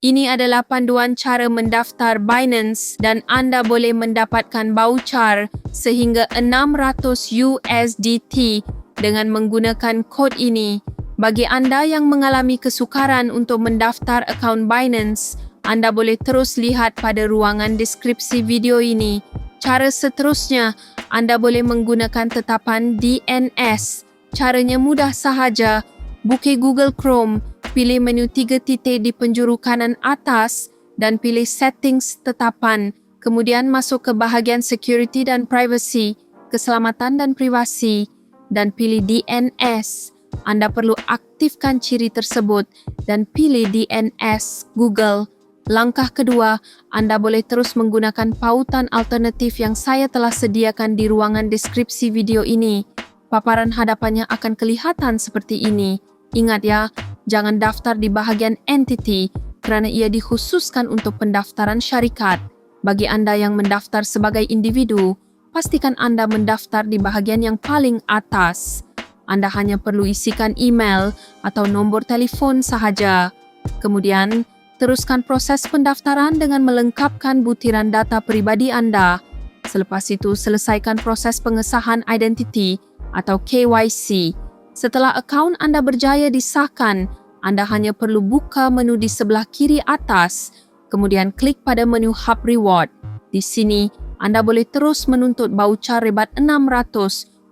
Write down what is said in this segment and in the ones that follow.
Ini adalah panduan cara mendaftar Binance dan anda boleh mendapatkan voucher sehingga 600 USDT dengan menggunakan kod ini. Bagi anda yang mengalami kesukaran untuk mendaftar akaun Binance, anda boleh terus lihat pada ruangan deskripsi video ini. Cara seterusnya, anda boleh menggunakan tetapan DNS. Caranya mudah sahaja. Buka Google Chrome, pilih menu 3 titik di penjuru kanan atas dan pilih Settings Tetapan. Kemudian masuk ke bahagian Security dan Privacy, Keselamatan dan Privasi dan pilih DNS. Anda perlu aktifkan ciri tersebut dan pilih DNS Google. Langkah kedua, anda boleh terus menggunakan pautan alternatif yang saya telah sediakan di ruangan deskripsi video ini. Paparan hadapannya akan kelihatan seperti ini. Ingat ya, jangan daftar di bahagian Entity kerana ia dikhususkan untuk pendaftaran syarikat. Bagi anda yang mendaftar sebagai individu, pastikan anda mendaftar di bahagian yang paling atas. Anda hanya perlu isikan email atau nombor telefon sahaja. Kemudian, teruskan proses pendaftaran dengan melengkapkan butiran data peribadi anda. Selepas itu, selesaikan proses pengesahan identiti atau KYC. Setelah akaun anda berjaya disahkan, anda hanya perlu buka menu di sebelah kiri atas, kemudian klik pada menu Hub Reward. Di sini, anda boleh terus menuntut voucher rebat 600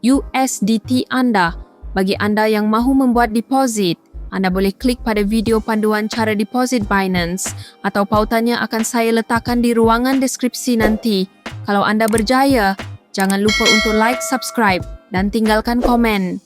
USDT anda. Bagi anda yang mahu membuat deposit, anda boleh klik pada video panduan cara deposit Binance atau pautannya akan saya letakkan di ruangan deskripsi nanti. Kalau anda berjaya, jangan lupa untuk like, subscribe dan tinggalkan komen.